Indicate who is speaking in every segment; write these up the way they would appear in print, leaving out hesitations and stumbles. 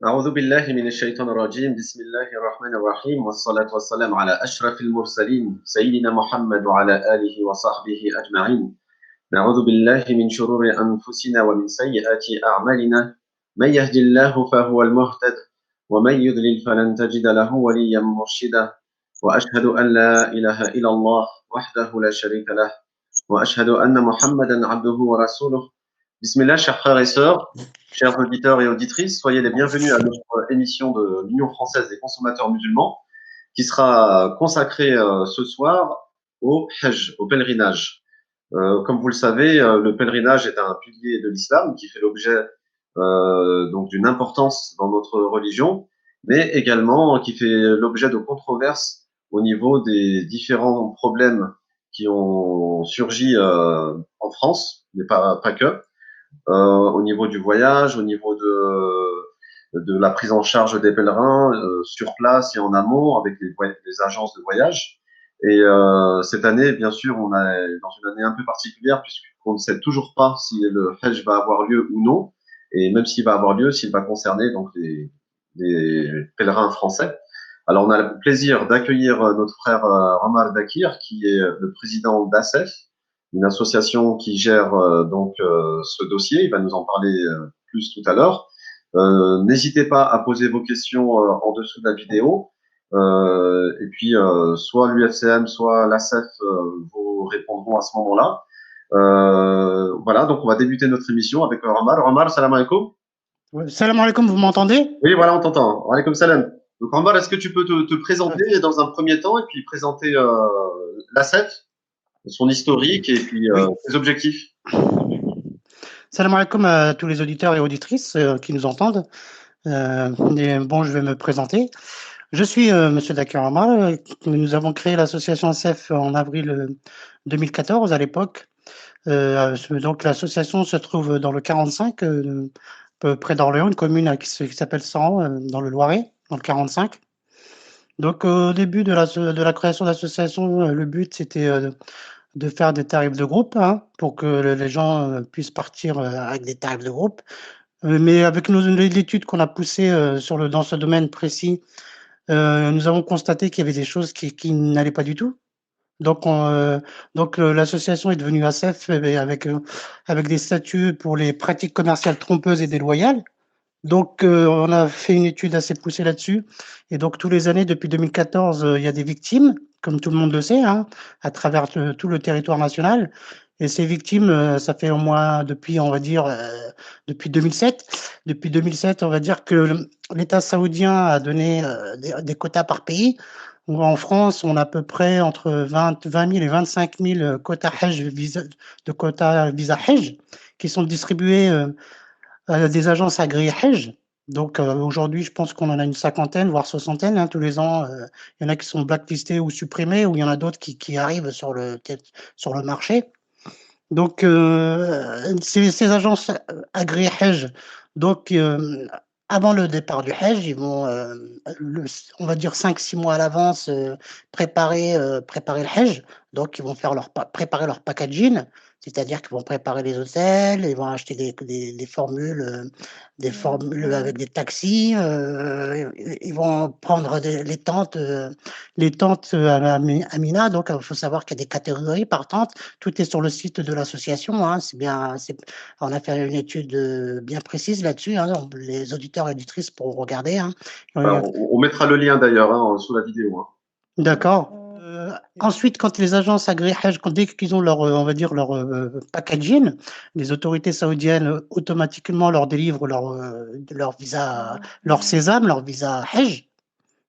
Speaker 1: أعوذ بالله من الشيطان الرجيم بسم الله الرحمن الرحيم والصلاة والسلام على أشرف المرسلين سيدنا محمد وعلى آله وصحبه أجمعين نعوذ بالله من شرور أنفسنا ومن سيئات أعمالنا من يهد الله فهو المهتد ومن يضلل فلن تجد له وليا مرشدا وأشهد أن لا إله إلا الله وحده لا شريك له وأشهد أن محمدا عبده ورسوله Bismillah, chers frères et sœurs, chers auditeurs et auditrices, soyez les bienvenus à notre émission de l'Union française des consommateurs musulmans qui sera consacrée ce soir au Hajj, au pèlerinage. Comme vous le savez, le pèlerinage est un pilier de l'islam qui fait l'objet donc d'une importance dans notre religion, mais également qui fait l'objet de controverses au niveau des différents problèmes qui ont surgi en France, mais pas que au niveau du voyage, au niveau de la prise en charge des pèlerins sur place et en amont avec les agences de voyage. Et cette année, bien sûr, on est dans une année un peu particulière puisqu'on ne sait toujours pas si le Hajj va avoir lieu ou non, et même s'il va avoir lieu, s'il va concerner donc les pèlerins français. Alors, on a le plaisir d'accueillir notre frère Ramar Dakir, qui est le président d'ASEF, une association qui gère donc ce dossier. Il va nous en parler plus tout à l'heure. N'hésitez pas à poser vos questions en dessous de la vidéo. Et puis, soit l'UFCM, soit l'ASEF vous répondront à ce moment-là. Voilà, donc on va débuter notre émission avec Ramar. Ramar, salam alaikum.
Speaker 2: Salam alaikum, vous m'entendez?
Speaker 1: Oui, voilà, on t'entend. Wa alaikum salam. Donc Ramar, est-ce que tu peux te présenter dans un premier temps et puis présenter l'ASEF, son historique et puis ses objectifs?
Speaker 2: Salam alaikum à tous les auditeurs et auditrices qui nous entendent. Bon, je vais me présenter. Je suis Monsieur Dakir Amar. Nous avons créé l'association ASEF en avril 2014 à l'époque. Donc l'association se trouve dans le 45, près d'Orléans, une commune qui s'appelle Saran, dans le Loiret, dans le 45. Donc au début de la création de l'association, le but c'était de faire des tarifs de groupe, hein, pour que les gens puissent partir avec des tarifs de groupe. Mais avec l'étude qu'on a poussée dans ce domaine précis, nous avons constaté qu'il y avait des choses qui n'allaient pas du tout. Donc, l'association est devenue ASEF avec des statuts pour les pratiques commerciales trompeuses et déloyales. Donc, on a fait une étude assez poussée là-dessus. Et donc, tous les années, depuis 2014, il y a des victimes, comme tout le monde le sait, hein, à travers tout le territoire national. Et ces victimes, ça fait au moins depuis, on va dire, depuis 2007. Depuis 2007, on va dire que l'État saoudien a donné des quotas par pays. En France, on a à peu près entre 20 000 et 25 000 quotas visa Hajj qui sont distribués des agences agréées Hajj. Donc aujourd'hui, je pense qu'on en a une cinquantaine, voire soixantaine, hein, tous les ans. Il y en a qui sont blacklistés ou supprimés, ou il y en a d'autres qui arrivent sur le marché. Donc ces agences agréées Hajj, donc avant le départ du Hajj, ils vont, on va dire 5-6 mois à l'avance, préparer le Hajj. Donc ils vont préparer leur packaging, c'est-à-dire qu'ils vont préparer les hôtels, ils vont acheter des formules avec des taxis, ils vont prendre les tentes à Mina. Donc il faut savoir qu'il y a des catégories par tente. Tout est sur le site de l'association, hein. On a fait une étude bien précise là-dessus, hein. Les auditeurs et auditrices pourront regarder, hein.
Speaker 1: On mettra le lien d'ailleurs hein, sous la vidéo. Hein.
Speaker 2: D'accord. Ensuite, quand les agences agréées Hajj, dès qu'ils ont leur, on va dire leur packaging, les autorités saoudiennes automatiquement leur délivrent leur visa, leur sésame, leur visa Hajj.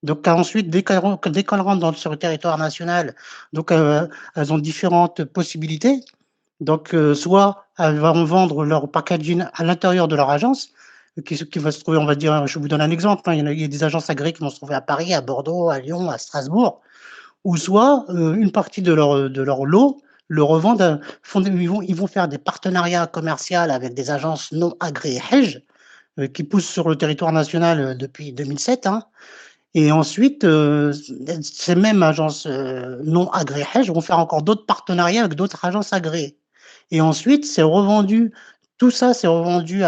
Speaker 2: Donc ensuite, dès qu'elles rentrent sur le territoire national, donc elles ont différentes possibilités. Donc soit elles vont vendre leur packaging à l'intérieur de leur agence, qui va se trouver, on va dire, je vous donne un exemple, hein, il y a des agences agréées qui vont se trouver à Paris, à Bordeaux, à Lyon, à Strasbourg, ou soit une partie de leur lot le revendent, ils vont faire des partenariats commerciaux avec des agences non agréées Hajj, qui poussent sur le territoire national depuis 2007, hein. Et ensuite, ces mêmes agences non agréées Hajj vont faire encore d'autres partenariats avec d'autres agences agréées. Et ensuite, c'est revendu Tout ça, c'est revendu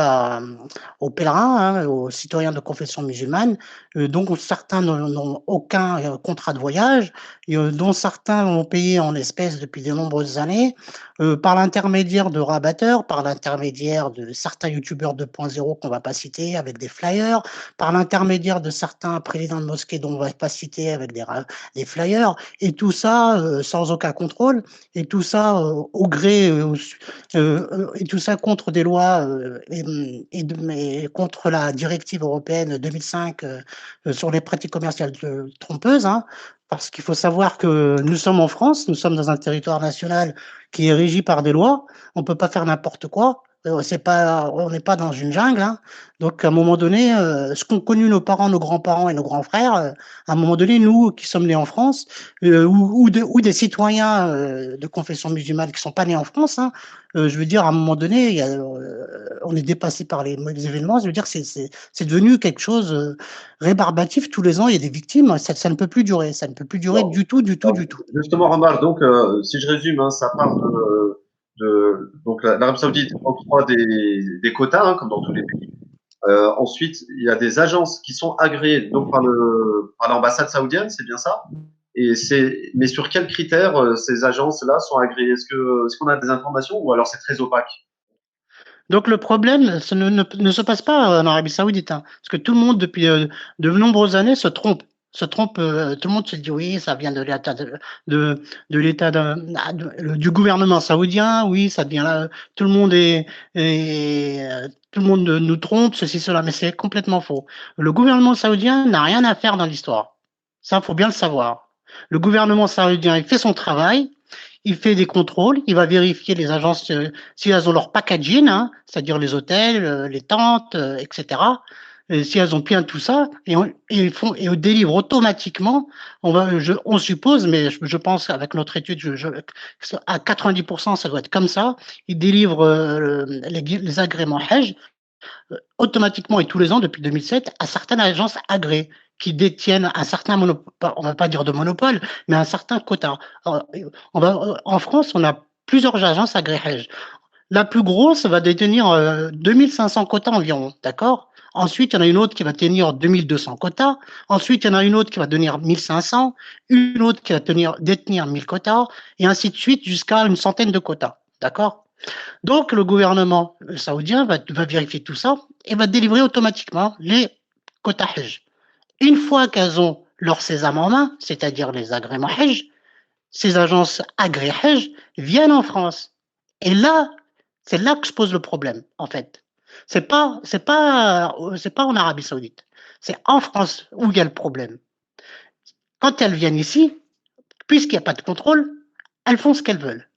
Speaker 2: aux pèlerins, hein, aux citoyens de confession musulmane, dont certains n'ont aucun contrat de voyage, et dont certains ont payé en espèces depuis de nombreuses années, par l'intermédiaire de rabatteurs, par l'intermédiaire de certains youtubeurs 2.0 qu'on va pas citer avec des flyers, par l'intermédiaire de certains présidents de mosquées dont on va pas citer avec des flyers, et tout ça sans aucun contrôle, et tout ça au gré, et tout ça contre des lois mais contre la directive européenne 2005 sur les pratiques commerciales trompeuses, hein, parce qu'il faut savoir que nous sommes en France, nous sommes dans un territoire national qui est régi par des lois, on ne peut pas faire n'importe quoi. C'est pas, on n'est pas dans une jungle, hein. Donc, à un moment donné, ce qu'ont connu nos parents, nos grands-parents et nos grands frères, à un moment donné, nous qui sommes nés en France, ou des citoyens de confession musulmane qui sont pas nés en France, hein, je veux dire, à un moment donné, on est dépassé par les événements. Je veux dire, c'est devenu quelque chose rébarbatif. Tous les ans, il y a des victimes. Ça ne peut plus durer. Ça ne peut plus durer
Speaker 1: Alors,
Speaker 2: du tout, du tout,
Speaker 1: alors,
Speaker 2: du tout.
Speaker 1: justement, Ramar, donc, si je résume, hein, ça part donc l'Arabie Saoudite octroie des quotas, hein, comme dans tous les pays. Ensuite, il y a des agences qui sont agréées donc par l'ambassade saoudienne, c'est bien ça? Mais sur quels critères ces agences-là sont agréées? Est-ce qu'on a des informations ou alors c'est très opaque?
Speaker 2: Donc le problème, ça ne se passe pas en Arabie Saoudite, hein, parce que tout le monde depuis de nombreuses années se trompe. Tout le monde se dit oui, ça vient de l'état de l'état du gouvernement saoudien, oui, ça vient là. Tout le monde tout le monde nous trompe, ceci, cela, mais c'est complètement faux. Le gouvernement saoudien n'a rien à faire dans l'histoire. Ça, faut bien le savoir. Le gouvernement saoudien, il fait son travail, il fait des contrôles, il va vérifier les agences si elles ont leur packaging, hein, c'est-à-dire les hôtels, les tentes, etc. Et si elles ont bien tout ça, et on délivre automatiquement, on suppose, mais je pense avec notre étude, à 90%, ça doit être comme ça, ils délivrent les agréments Hajj automatiquement et tous les ans depuis 2007 à certaines agences agréées qui détiennent un certain monopole, on va pas dire de monopole, mais un certain quota. En France, on a plusieurs agences agréées. La plus grosse va détenir 2500 quotas environ, d'accord? Ensuite, il y en a une autre qui va tenir 2200 quotas. Ensuite, il y en a une autre qui va tenir 1500, une autre qui va détenir 1000 quotas, et ainsi de suite jusqu'à une centaine de quotas, d'accord? Donc, le gouvernement saoudien va vérifier tout ça et va délivrer automatiquement les quotas Hajj. Une fois qu'elles ont leur sésame en main, c'est-à-dire les agréments Hajj, ces agences agréées Hajj viennent en France. Et là, c'est là que se pose le problème, en fait. C'est pas en Arabie Saoudite. C'est en France où il y a le problème. Quand elles viennent ici, puisqu'il n'y a pas de contrôle, elles font ce qu'elles veulent.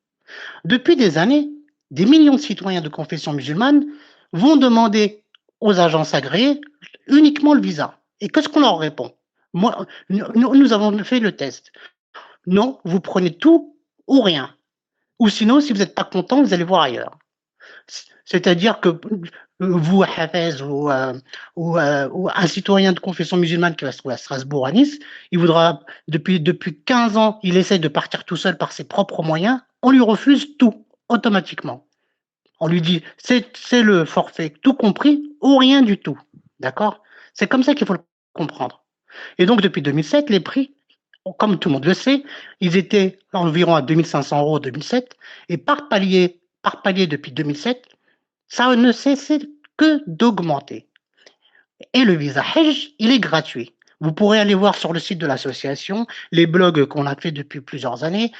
Speaker 2: Depuis des années, des millions de citoyens de confession musulmane vont demander aux agences agréées uniquement le visa. Et qu'est-ce qu'on leur répond? Nous avons fait le test. Non, vous prenez tout ou rien. Ou sinon, si vous n'êtes pas content, vous allez voir ailleurs. C'est-à-dire que vous, Hafez, ou un citoyen de confession musulmane qui va se trouver à Strasbourg, à Nice, il voudra, depuis 15 ans, il essaie de partir tout seul par ses propres moyens, on lui refuse tout, automatiquement. On lui dit, c'est le forfait, tout compris, ou rien du tout. D'accord? C'est comme ça qu'il faut le comprendre. Et donc, depuis 2007, les prix, comme tout le monde le sait, ils étaient environ à 2500 € en 2007, et par palier depuis 2007, ça ne cessait que d'augmenter. Et le visa Hajj, il est gratuit. Vous pourrez aller voir sur le site de l'association, les blogs qu'on a fait depuis plusieurs années,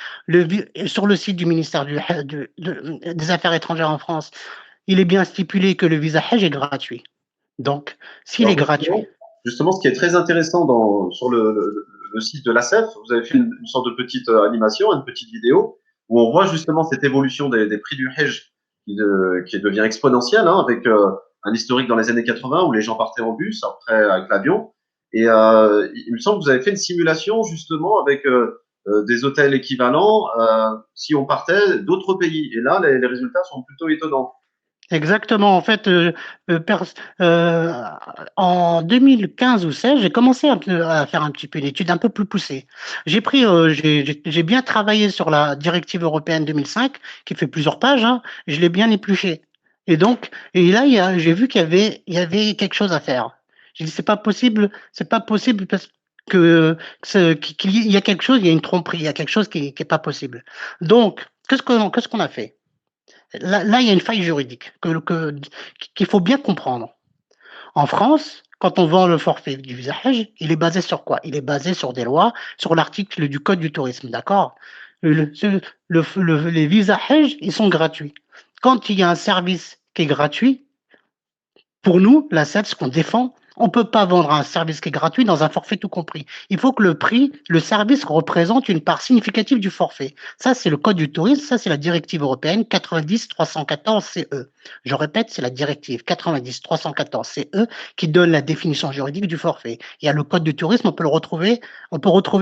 Speaker 2: sur le site du ministère des Affaires étrangères en France, il est bien stipulé que le visa Hajj est gratuit. Donc, s'il
Speaker 1: Alors
Speaker 2: est gratuit.
Speaker 1: justement, ce qui est très intéressant sur le site de l'ASEF, vous avez fait une sorte de petite animation, une petite vidéo, où on voit justement cette évolution des prix du Hajj qui devient exponentielle, hein, avec un historique dans les années 80 où les gens partaient en bus, après avec l'avion. Et il me semble que vous avez fait une simulation justement avec des hôtels équivalents si on partait d'autres pays. Et là, les résultats sont plutôt étonnants.
Speaker 2: Exactement. En fait, en 2015 ou 16, j'ai commencé à faire un petit peu d'études un peu plus poussées. J'ai bien travaillé sur la directive européenne 2005, qui fait plusieurs pages, hein, je l'ai bien épluché. Et là, j'ai vu qu'il y avait quelque chose à faire. J'ai dit, c'est pas possible parce qu'il y a quelque chose, il y a une tromperie, il y a quelque chose qui est pas possible. Donc, qu'est-ce qu'on a fait? Là, il y a une faille juridique qu'il faut bien comprendre. En France, quand on vend le forfait du visage, il est basé sur quoi? Il est basé sur des lois, sur l'article du Code du tourisme, d'accord? Les visages, ils sont gratuits. Quand il y a un service qui est gratuit, pour nous, la SED, ce qu'on défend, on ne peut pas vendre un service qui est gratuit dans un forfait tout compris. Il faut que le prix, le service représente une part significative du forfait. Ça, c'est le code du tourisme, ça, c'est la directive européenne 90-314-CE. Je répète, c'est la directive 90-314-CE qui donne la définition juridique du forfait. Il y a le code du tourisme, on peut retrouver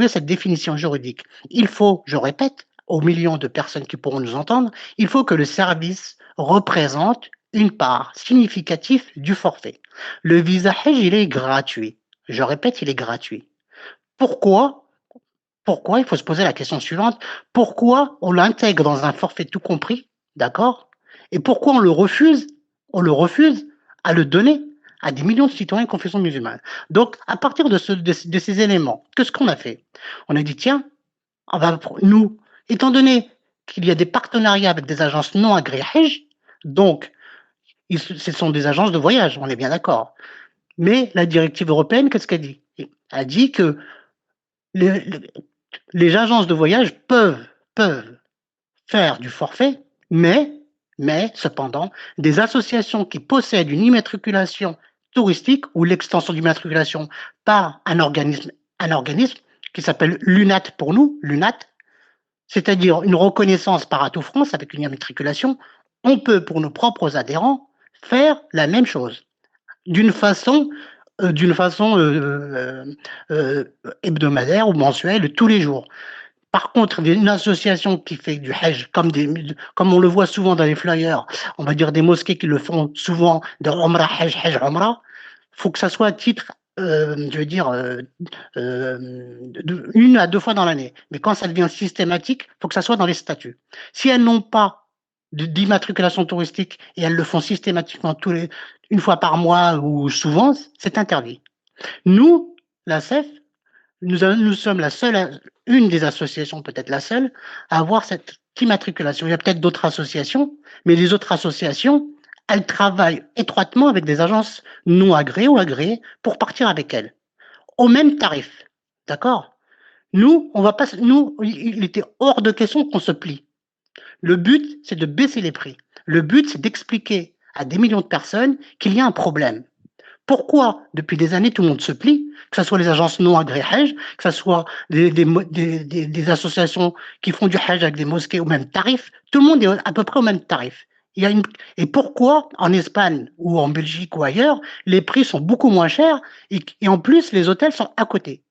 Speaker 2: cette définition juridique. Il faut, je répète, aux millions de personnes qui pourront nous entendre, il faut que le service représente une part significative du forfait. Le visage, il est gratuit. Je répète, il est gratuit. Pourquoi? Pourquoi? Il faut se poser la question suivante. Pourquoi on l'intègre dans un forfait tout compris? D'accord? Et pourquoi on le refuse? On le refuse à le donner à des millions de citoyens de confession musulmane. Donc, à partir de ces éléments, qu'est-ce qu'on a fait? On a dit, tiens, nous, étant donné qu'il y a des partenariats avec des agences non agréées, donc ce sont des agences de voyage, on est bien d'accord. Mais la directive européenne, qu'est-ce qu'elle dit? Elle dit que les, les agences de voyage peuvent faire du forfait, mais cependant, des associations qui possèdent une immatriculation touristique ou l'extension d'immatriculation par un organisme qui s'appelle l'UNAT pour nous, l'UNAT, c'est-à-dire une reconnaissance par Atout France avec une immatriculation, on peut, pour nos propres adhérents, faire la même chose d'une façon, hebdomadaire ou mensuelle, tous les jours. Par contre, une association qui fait du Hajj, comme on le voit souvent dans les flyers, on va dire des mosquées qui le font souvent, de Umrah, Hajj, Hajj, Umrah, il faut que ça soit à titre, je veux dire, 1 à 2 fois dans l'année. Mais quand ça devient systématique, il faut que ça soit dans les statuts. Si elles n'ont pas d'immatriculation touristique et elles le font systématiquement une fois par mois ou souvent, c'est interdit. Nous, la CEF, nous sommes une des associations, peut-être la seule, à avoir cette immatriculation. Il y a peut-être d'autres associations, mais les autres associations, elles travaillent étroitement avec des agences non agréées ou agréées pour partir avec elles, au même tarif. D'accord? Nous, on va pas, nous, il était hors de question qu'on se plie. Le but, c'est de baisser les prix. Le but, c'est d'expliquer à des millions de personnes qu'il y a un problème. Pourquoi, depuis des années, tout le monde se plie, que ce soit les agences non agréées Hajj, que ce soit des associations qui font du Hajj avec des mosquées au même tarif, tout le monde est à peu près au même tarif. Et pourquoi, en Espagne ou en Belgique ou ailleurs, les prix sont beaucoup moins chers et en plus, les hôtels sont à côté.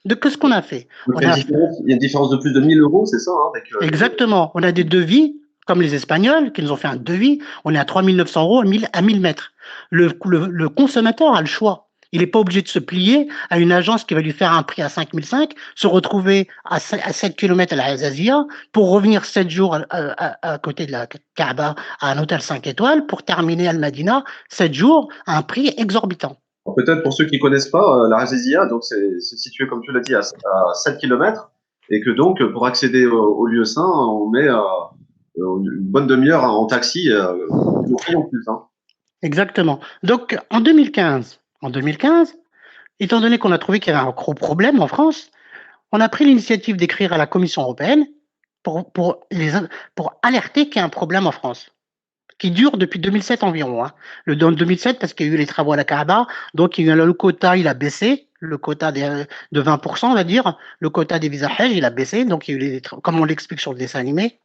Speaker 2: Donc, qu'est-ce qu'on a fait?
Speaker 1: Donc, il y a une différence de plus de 1 000 euros, c'est ça, hein, avec,
Speaker 2: Exactement. On a des devis, comme les Espagnols, qui nous ont fait un devis. On est à 3 900 euros à 1000 mètres. Le consommateur a le choix. Il n'est pas obligé de se plier à une agence qui va lui faire un prix à 5 500, se retrouver à 7 km à la Azazia pour revenir 7 jours à côté de la Kaaba à un hôtel 5 étoiles pour terminer Al Madina 7 jours à un prix exorbitant.
Speaker 1: Peut-être pour ceux qui connaissent pas, la Razésia, donc c'est situé, comme tu l'as dit, à 7 km, et que donc, pour accéder au lieu saint, on met une bonne demi-heure en taxi, en plus, hein.
Speaker 2: Exactement. Donc, en 2015, étant donné qu'on a trouvé qu'il y avait un gros problème en France, on a pris l'initiative d'écrire à la Commission européenne pour alerter qu'il y a un problème en France, qui dure depuis 2007 environ. Hein. En 2007, parce qu'il y a eu les travaux à la Kaaba, donc le quota, il a baissé, le quota de 20%, on va dire, le quota des visas Hajj, il a baissé, donc il y a eu comme on l'explique sur le dessin animé.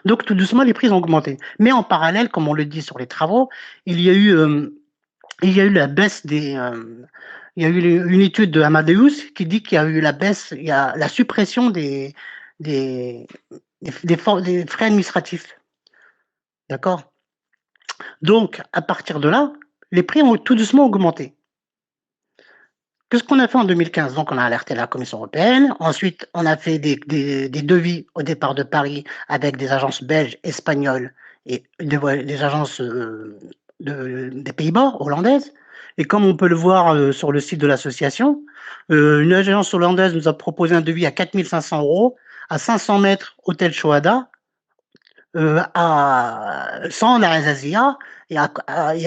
Speaker 2: Donc tout doucement, les prix ont augmenté. Mais en parallèle, comme on le dit sur les travaux, il y a eu la baisse il y a eu une étude de Amadeus qui dit qu'il y a eu la baisse, il y a la suppression des frais administratifs. D'accord? Donc, à partir de là, les prix ont tout doucement augmenté. Qu'est-ce qu'on a fait en 2015? Donc, on a alerté la Commission européenne. Ensuite, on a fait des devis au départ de Paris avec des agences belges, espagnoles et des agences des Pays-Bas, hollandaises. Et comme on peut le voir sur le site de l'association, une agence hollandaise nous a proposé un devis à 4 500 € à 500 mètres, hôtel Shohada, sans la Azazia, et à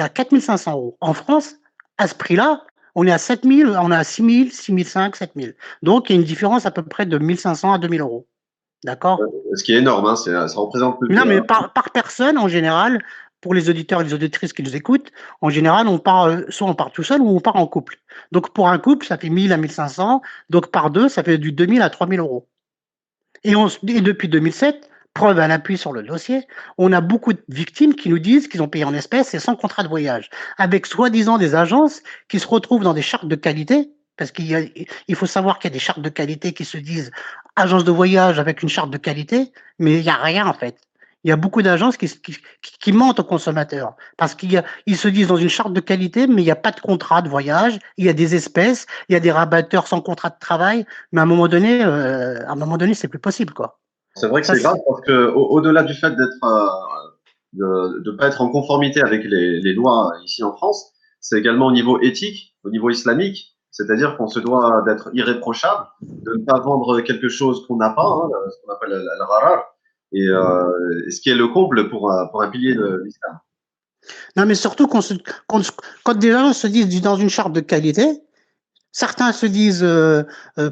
Speaker 2: 4 500 €. En France, à ce prix-là, on est à 7 000, on est à 6 000, 6 500, 7 000. Donc, il y a une différence à peu près de 1 500 à 2 000 €. D'accord?
Speaker 1: Ce qui est énorme, hein, ça représente plus
Speaker 2: Non, mais
Speaker 1: que.
Speaker 2: par personne, en général, pour les auditeurs et les auditrices qui nous écoutent, en général, on part, soit on part tout seul ou on part en couple. Donc, pour un couple, ça fait 1 000 à 1 500. Donc, par deux, ça fait du 2 000 à 3 000 €. Et depuis 2007, preuve à l'appui sur le dossier, on a beaucoup de victimes qui nous disent qu'ils ont payé en espèces et sans contrat de voyage, avec soi-disant des agences qui se retrouvent dans des chartes de qualité, parce il faut savoir qu'il y a des chartes de qualité qui se disent agence de voyage avec une charte de qualité, mais il n'y a rien en fait. Il y a beaucoup d'agences qui mentent aux consommateurs parce ils se disent dans une charte de qualité, mais il n'y a pas de contrat de voyage, il y a des espèces, il y a des rabatteurs sans contrat de travail, mais à un moment donné, c'est plus possible, quoi.
Speaker 1: C'est vrai que
Speaker 2: Ça,
Speaker 1: c'est grave parce que au-delà du fait de pas être en conformité avec les lois ici en France, c'est également au niveau éthique, au niveau islamique, c'est-à-dire qu'on se doit d'être irréprochable, de ne pas vendre quelque chose qu'on n'a pas, hein, ce qu'on appelle al-gharar, et ce qui est le comble pour un pilier de l'islam.
Speaker 2: non, mais surtout quand des gens se disent dans une charte de qualité, certains se disent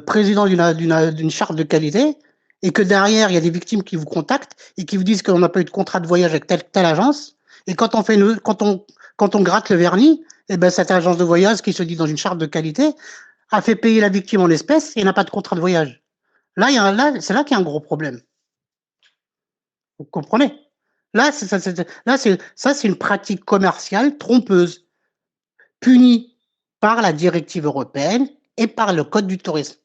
Speaker 2: président d'une charte de qualité, et que derrière, il y a des victimes qui vous contactent et qui vous disent qu'on n'a pas eu de contrat de voyage avec telle agence. Et quand on gratte le vernis, eh ben, cette agence de voyage qui se dit dans une charte de qualité a fait payer la victime en espèces et n'a pas de contrat de voyage. C'est là qu'il y a un gros problème. Vous comprenez? C'est une pratique commerciale trompeuse, punie par la directive européenne et par le code du tourisme.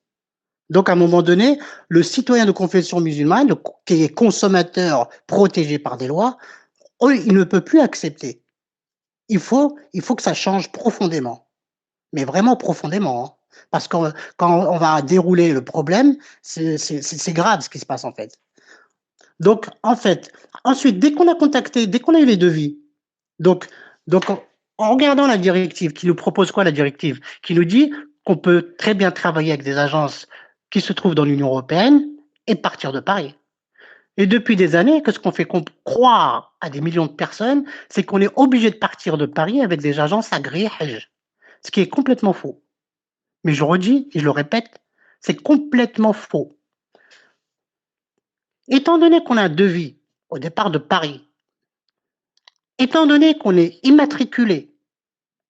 Speaker 2: Donc, à un moment donné, le citoyen de confession musulmane, qui est consommateur protégé par des lois, il ne peut plus accepter. Il faut que ça change profondément, mais vraiment profondément, hein. Parce que quand on va dérouler le problème, c'est grave ce qui se passe en fait. Donc, en fait, ensuite, dès qu'on a eu les devis, donc, donc en regardant la directive, qui nous propose quoi la directive? Qui nous dit qu'on peut très bien travailler avec des agences qui se trouvent dans l'Union européenne et partir de Paris. Et depuis des années, qu'est-ce qu'on fait croire à des millions de personnes? C'est qu'on est obligé de partir de Paris avec des agences agréées Hajj. Ce qui est complètement faux. Mais je redis et je le répète, c'est complètement faux. Étant donné qu'on a un devis au départ de Paris, étant donné qu'on est immatriculé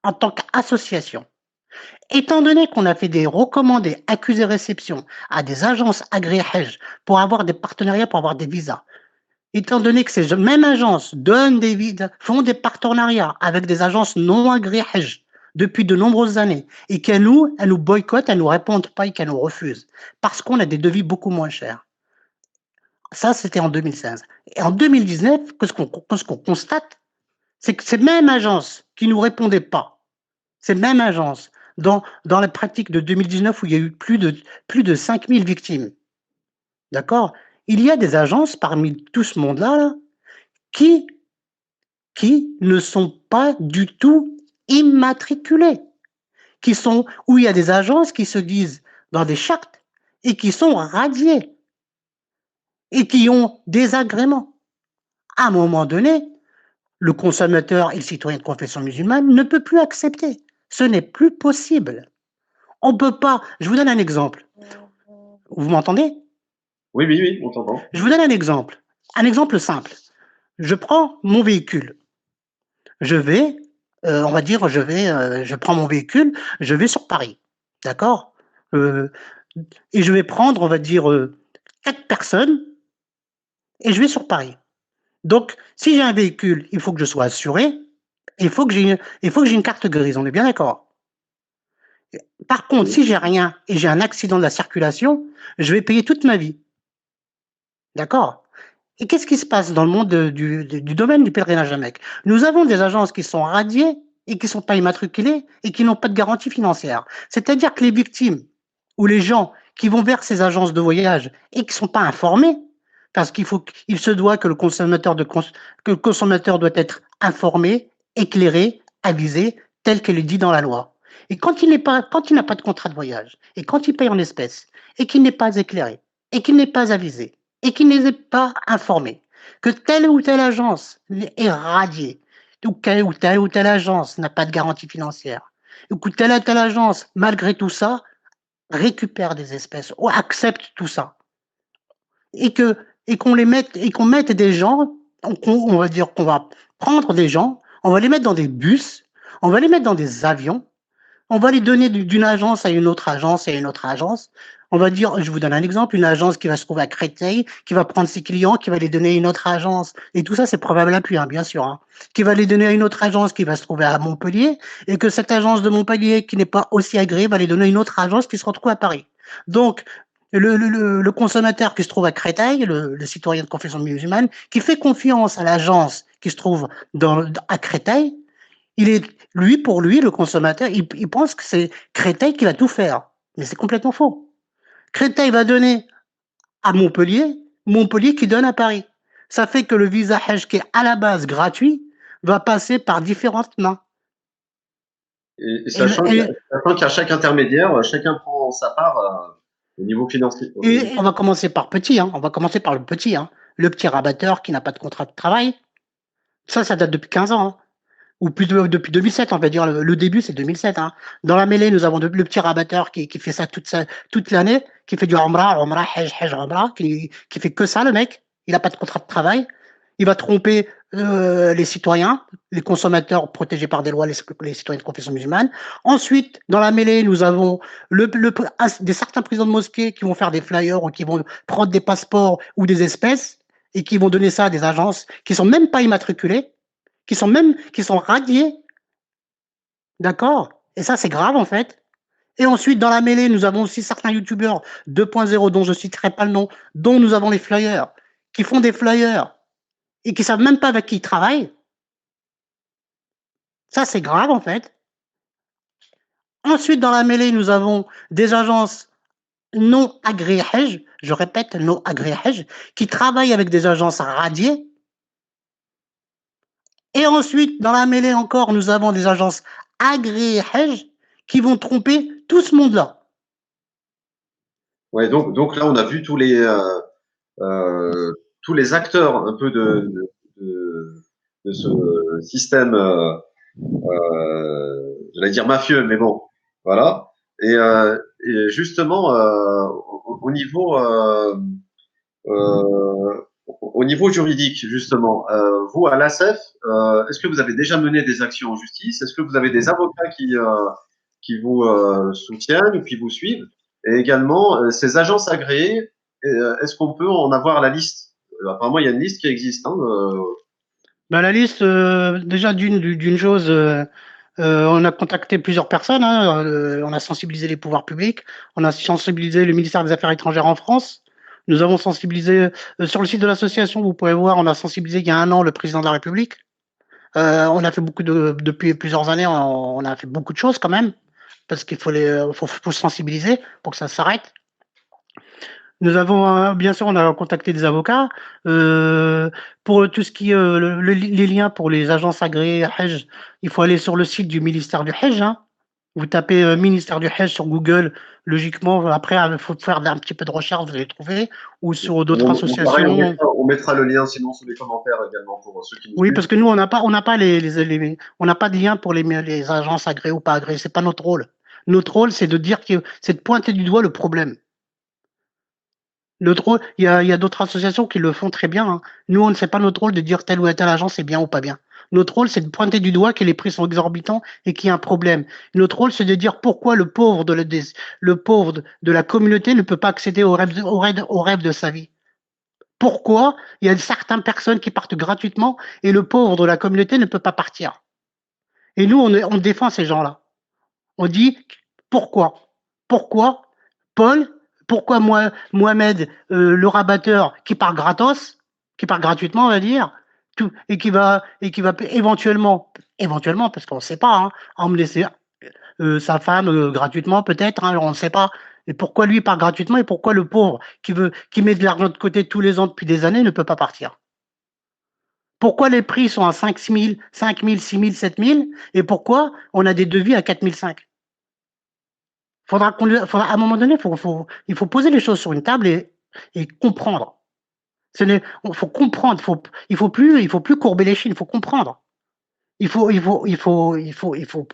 Speaker 2: en tant qu'association, étant donné qu'on a fait des recommandés accusés-réception à des agences agréées Hajj pour avoir des partenariats, pour avoir des visas, étant donné que ces mêmes agences font des partenariats avec des agences non agréées Hajj depuis de nombreuses années et elles nous boycottent, elles nous répondent pas et qu'elles nous refusent parce qu'on a des devis beaucoup moins chers. Ça, c'était en 2016. Et en 2019, qu'est-ce qu'on constate? C'est que ces mêmes agences qui nous répondaient pas, ces mêmes agences, dans la pratique de 2019 où il y a eu plus de 5 000 victimes, d'accord? Il y a des agences parmi tout ce monde-là là, qui ne sont pas du tout immatriculées, où il y a des agences qui se disent dans des chartes et qui sont radiées et qui ont des agréments. À un moment donné, le consommateur et le citoyen de confession musulmane ne peut plus accepter. Ce n'est plus possible. On peut pas. Je vous donne un exemple. Vous m'entendez?
Speaker 1: Oui, oui, oui, on t'entend.
Speaker 2: Je vous donne un exemple. Un exemple simple. Je prends mon véhicule. Je vais, on va dire, je prends mon véhicule, je vais sur Paris. D'accord? Et je vais prendre, on va dire, 4 personnes et je vais sur Paris. Donc, si j'ai un véhicule, il faut que je sois assuré, il faut que j'ai une carte grise. On est bien d'accord? Par contre, si j'ai rien et j'ai un accident de la circulation, je vais payer toute ma vie. D'accord? Et qu'est-ce qui se passe dans le monde du domaine du pèlerinage à Mecque? Nous avons des agences qui sont radiées et qui ne sont pas immatriculées et qui n'ont pas de garantie financière. C'est-à-dire que les victimes ou les gens qui vont vers ces agences de voyage et qui ne sont pas informés parce il se doit que que le consommateur doit être informé, éclairé, avisé, tel qu'il est dit dans la loi. Et quand il n'a pas de contrat de voyage, et quand il paye en espèces, et qu'il n'est pas éclairé, et qu'il n'est pas avisé, et qu'il n'est pas informé, que telle ou telle agence est radiée, ou telle agence n'a pas de garantie financière, ou que telle ou telle agence, malgré tout ça, récupère des espèces, ou accepte tout ça, et que et qu'on mette des gens, on va dire qu'on va prendre des gens, on va les mettre dans des bus, on va les mettre dans des avions, on va les donner d'une agence à une autre agence et une autre agence. On va dire, je vous donne un exemple, une agence qui va se trouver à Créteil, qui va prendre ses clients, qui va les donner à une autre agence. Et tout ça, c'est probable appui, hein, bien sûr. Hein, qui va les donner à une autre agence qui va se trouver à Montpellier, et que cette agence de Montpellier, qui n'est pas aussi agréée, va les donner à une autre agence qui se retrouve à Paris. Donc, le consommateur qui se trouve à Créteil, le citoyen de confession musulmane, qui fait confiance à l'agence qui se trouve à Créteil, pour lui, le consommateur, il pense que c'est Créteil qui va tout faire. Mais c'est complètement faux. Créteil va donner à Montpellier, Montpellier qui donne à Paris. Ça fait que le visa Hajj qui est à la base gratuit va passer par différentes mains.
Speaker 1: Et sachant qu'à chaque intermédiaire, chacun prend sa part au niveau financier.
Speaker 2: Et on va commencer par petit, hein, on va commencer par le petit. Hein, le petit rabatteur qui n'a pas de contrat de travail. Ça date depuis 15 ans. Hein. Ou plus depuis 2007, on va dire, le début, c'est 2007. Hein. Dans la mêlée, nous avons le petit rabatteur qui fait ça toute l'année, qui fait du Umrah, Hajj, Umrah, qui fait que ça, le mec. Il n'a pas de contrat de travail. Il va tromper les citoyens, les consommateurs protégés par des lois, les citoyens de confession musulmane. Ensuite, dans la mêlée, nous avons certains présidents de mosquées qui vont faire des flyers ou qui vont prendre des passeports ou des espèces et qui vont donner ça à des agences qui sont même pas immatriculées, qui sont radiés. D'accord? Et ça, c'est grave, en fait. Et ensuite, dans la mêlée, nous avons aussi certains youtubeurs 2.0 dont je ne citerai pas le nom, dont nous avons les flyers, qui font des flyers et qui ne savent même pas avec qui ils travaillent. Ça, c'est grave, en fait. Ensuite, dans la mêlée, nous avons des agences non agréées Hajj, je répète, non agréées Hajj, qui travaillent avec des agences radiées. Et ensuite, dans la mêlée encore, nous avons des agences agréées Hajj qui vont tromper tout ce monde-là.
Speaker 1: Ouais, donc là, on a vu tous les acteurs un peu de ce système, j'allais dire mafieux, mais bon, voilà. Et justement, au niveau juridique, justement, vous à l'ASEF, est-ce que vous avez déjà mené des actions en justice? Est-ce que vous avez des avocats qui vous soutiennent, qui vous suivent? Et également, ces agences agréées, est-ce qu'on peut en avoir la liste? Apparemment, il y a une liste qui existe. Hein,
Speaker 2: La liste, déjà d'une chose, on a contacté plusieurs personnes, hein, on a sensibilisé les pouvoirs publics, on a sensibilisé le ministère des Affaires étrangères en France, nous avons sensibilisé, sur le site de l'association, vous pouvez voir, on a sensibilisé il y a 1 an le président de la République. On a fait depuis plusieurs années, on a fait beaucoup de choses quand même, parce qu'il faut sensibiliser pour que ça s'arrête. Nous avons, bien sûr, on a contacté des avocats pour tout ce qui est les liens pour les agences agréées Hajj. Il faut aller sur le site du ministère du Hajj. Hein. Vous tapez ministère du Hajj sur Google. Logiquement, après, il faut faire un petit peu de recherche, vous allez trouver, ou sur d'autres associations.
Speaker 1: Pareil, on mettra le lien sinon sous les commentaires également pour ceux qui nous
Speaker 2: suivent. Parce que nous, on n'a pas de lien pour les agences agréées ou pas agréées. C'est pas notre rôle. Notre rôle, c'est c'est de pointer du doigt le problème. Il y a d'autres associations qui le font très bien. Hein. Nous, on ne fait pas notre rôle de dire telle ou telle agence est bien ou pas bien. Notre rôle, c'est de pointer du doigt que les prix sont exorbitants et qu'il y a un problème. Notre rôle, c'est de dire pourquoi le pauvre de la communauté ne peut pas accéder au rêve de sa vie. Pourquoi il y a certaines personnes qui partent gratuitement et le pauvre de la communauté ne peut pas partir. Et nous, on défend ces gens-là. On dit pourquoi Paul, pourquoi Mohamed, le rabatteur qui part gratos, qui part gratuitement, on va dire, et qui va éventuellement, parce qu'on ne sait pas, hein, emmener sa femme gratuitement peut-être, hein, on ne sait pas, Et pourquoi lui part gratuitement et pourquoi le pauvre qui met de l'argent de côté tous les ans depuis des années ne peut pas partir? Pourquoi les prix sont à 5 000, 6 000, 7 000 et pourquoi on a des devis à 4 500? À un moment donné, il faut poser les choses sur une table et comprendre. Il faut comprendre, il faut plus courber les chines, il faut comprendre. Il faut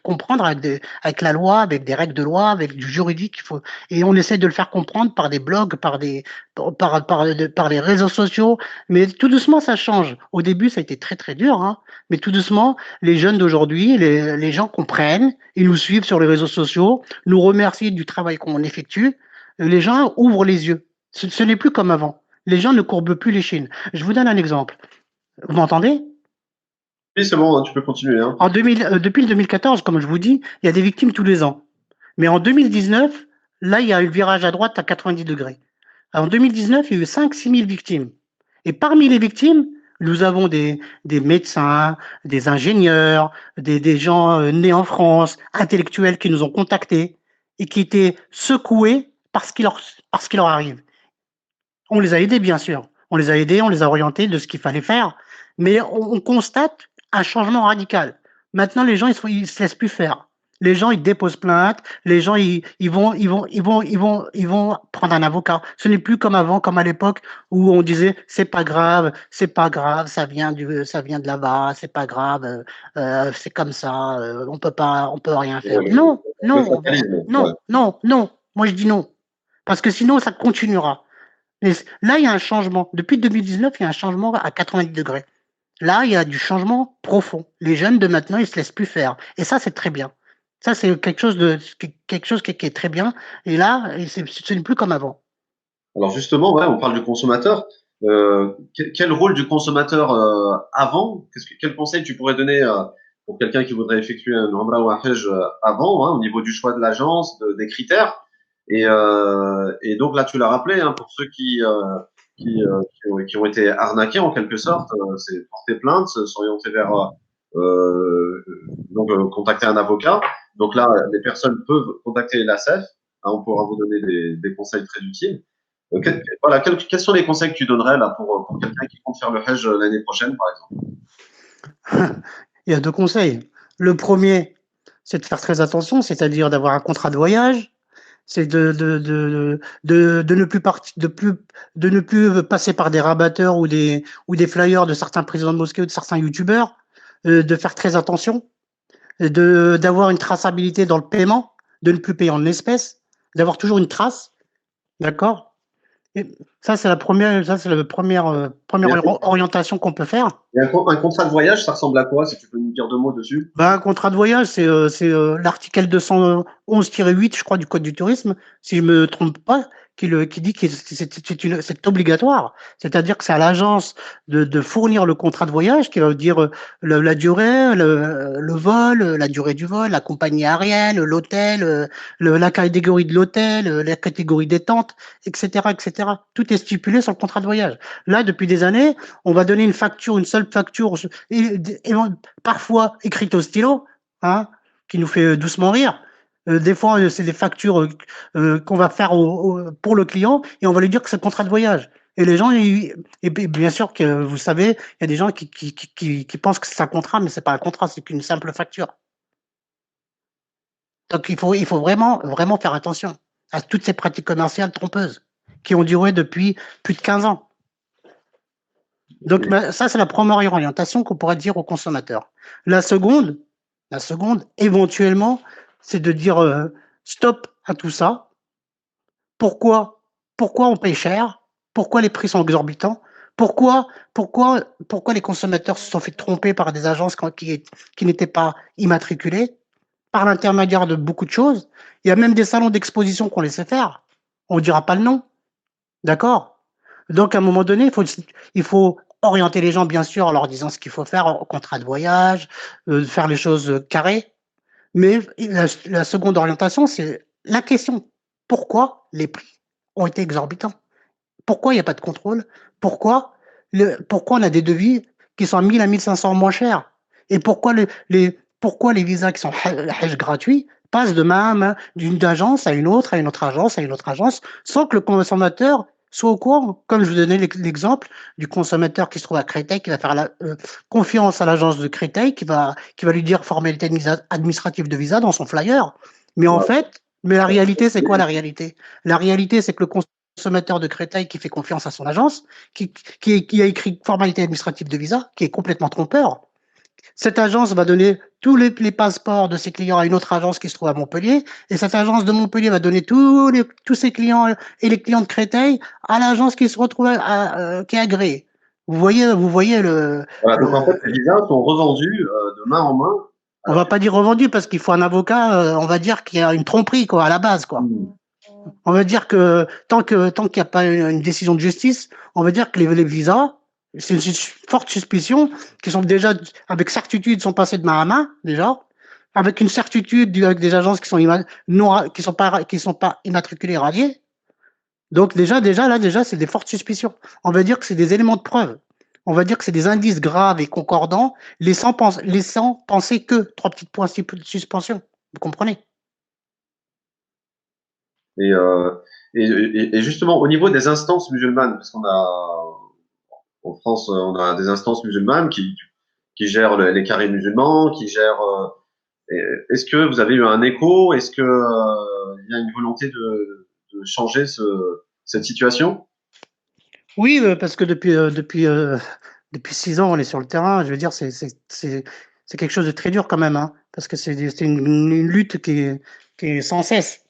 Speaker 2: comprendre avec la loi, avec des règles de loi, avec du juridique. Et on essaie de le faire comprendre par des blogs, par les réseaux sociaux. Mais tout doucement, ça change. Au début, ça a été très, très dur, hein. Mais tout doucement, les jeunes d'aujourd'hui, les gens comprennent, ils nous suivent sur les réseaux sociaux, nous remercient du travail qu'on effectue. Les gens ouvrent les yeux. Ce n'est plus comme avant. Les gens ne courbent plus les chines. Je vous donne un exemple. Vous m'entendez?
Speaker 1: Oui, c'est bon, hein, tu peux continuer, hein.
Speaker 2: Depuis le 2014, comme je vous dis, il y a des victimes tous les ans. Mais en 2019, là, il y a eu le virage à droite à 90 degrés. En 2019, il y a eu 5 000 à 6 000 victimes. Et parmi les victimes, nous avons des médecins, des ingénieurs, des gens nés en France, intellectuels qui nous ont contactés et qui étaient secoués parce qu'il leur arrive. On les a aidés, bien sûr. On les a aidés, on les a orientés de ce qu'il fallait faire. Mais on constate un changement radical. Maintenant, les gens, ils se laissent plus faire. Les gens, ils déposent plainte. Les gens, ils vont prendre un avocat. Ce n'est plus comme avant, comme à l'époque où on disait c'est pas grave, ça vient de là-bas, c'est pas grave, c'est comme ça, on peut rien faire.
Speaker 1: Ouais,
Speaker 2: Non,
Speaker 1: le
Speaker 2: non,
Speaker 1: fatalisme, ouais.
Speaker 2: non, non, non. Moi, je dis non, parce que sinon, ça continuera. Mais là, il y a un changement. Depuis 2019, il y a un changement à 90 degrés. Là, il y a du changement profond. Les jeunes de maintenant, ils se laissent plus faire. Et ça, c'est très bien. Ça, c'est quelque chose qui est très bien. Et là, ce n'est plus comme avant.
Speaker 1: Alors justement, ouais, on parle du consommateur. Quel rôle du consommateur avant? Quel conseil tu pourrais donner pour quelqu'un qui voudrait effectuer un Umrah ou un Hajj avant, hein, au niveau du choix de l'agence, des critères? Et donc là, tu l'as rappelé, hein, pour ceux qui ont été arnaqués en quelque sorte, c'est porter plainte, s'orienter vers contacter un avocat. Donc là, les personnes peuvent contacter l'ASEF. Hein, on pourra vous donner des conseils très utiles. Voilà, quels sont les conseils que tu donnerais là pour quelqu'un qui compte faire le Hajj l'année prochaine, par exemple?
Speaker 2: Il y a deux conseils. Le premier, c'est de faire très attention, c'est-à-dire d'avoir un contrat de voyage, c'est de ne plus de ne plus passer par des rabatteurs ou des flyers de certains présidents de mosquées ou de certains youtubeurs, de faire très attention, d'avoir une traçabilité dans le paiement, de ne plus payer en espèces, d'avoir toujours une trace, d'accord? Et ça, c'est la
Speaker 1: Et
Speaker 2: première orientation qu'on peut faire.
Speaker 1: un contrat de voyage, ça ressemble à quoi, si tu peux nous dire deux mots dessus?
Speaker 2: Bah, un contrat de voyage, c'est l'article 211-8, je crois, du Code du tourisme, si je me trompe pas, qui dit que c'est obligatoire. C'est-à-dire que c'est à l'agence de fournir le contrat de voyage qui va dire la durée, le vol, la durée du vol, la compagnie aérienne, l'hôtel, la catégorie de l'hôtel, la catégorie des tentes, etc., etc. Tout est stipulé sur le contrat de voyage. Là, depuis des années, on va donner une seule facture, et parfois écrite au stylo, hein, qui nous fait doucement rire. Des fois, c'est des factures qu'on va faire pour le client et on va lui dire que c'est le contrat de voyage. Et les gens, et bien sûr que vous savez, il y a des gens qui pensent que c'est un contrat, mais c'est pas un contrat, c'est qu'une simple facture. Donc il faut vraiment, vraiment faire attention à toutes ces pratiques commerciales trompeuses qui ont duré depuis plus de 15 ans. Donc ça, c'est la première orientation qu'on pourrait dire aux consommateurs. La seconde, éventuellement, c'est de dire stop à tout ça. Pourquoi, pourquoi on paye cher? Pourquoi les prix sont exorbitants? Pourquoi les consommateurs se sont fait tromper par des agences qui n'étaient pas immatriculées, par l'intermédiaire de beaucoup de choses? Il y a même des salons d'exposition qu'on laissait faire. On ne dira pas le nom. D'accord? Donc, à un moment donné, il faut orienter les gens, bien sûr, en leur disant ce qu'il faut faire au contrat de voyage, faire les choses carrées. Mais la seconde orientation, c'est la question. Pourquoi les prix ont été exorbitants? Pourquoi il n'y a pas de contrôle? Pourquoi on a des devis qui sont à 1000 à 1500 moins chers? Et pourquoi les visas qui sont Hajj gratuits passe de main d'une agence à une autre agence, à une autre agence, sans que le consommateur soit au courant. Comme je vous donnais l'exemple du consommateur qui se trouve à Créteil, qui va faire confiance à l'agence de Créteil, qui va lui dire formalité administrative de visa dans son flyer. Mais en fait, la réalité, c'est quoi la réalité? La réalité, c'est que le consommateur de Créteil qui fait confiance à son agence, qui a écrit formalité administrative de visa, qui est complètement trompeur. Cette agence va donner tous les passeports de ses clients à une autre agence qui se trouve à Montpellier, et cette agence de Montpellier va donner tous ses clients et les clients de Créteil à l'agence qui se retrouve qui est agréée. Vous voyez
Speaker 1: Voilà, donc en fait, les visas sont revendus de main en main.
Speaker 2: On va pas dire revendu parce qu'il faut un avocat, on va dire qu'il y a une tromperie quoi à la base quoi. On va dire que tant qu'il n'y a pas une décision de justice, on va dire que les visas, c'est une forte suspicion qui sont déjà avec certitude sont passés de main à main déjà, avec une certitude avec des agences qui sont pas immatriculées radiées. Donc déjà c'est des fortes suspicions. On va dire que c'est des éléments de preuve. On va dire que c'est des indices graves et concordants, laissant penser que trois petits points de suspension. Vous comprenez?
Speaker 1: Et, et justement, au niveau des instances musulmanes, parce qu'on a en France, on a des instances musulmanes qui gèrent les carrés musulmans, qui gèrent. Est-ce que vous avez eu un écho? Est-ce que il y a une volonté de changer cette situation?
Speaker 2: Oui, parce que depuis 6 ans, on est sur le terrain. Je veux dire, c'est quelque chose de très dur quand même, hein, parce que c'est une lutte qui est sans cesse.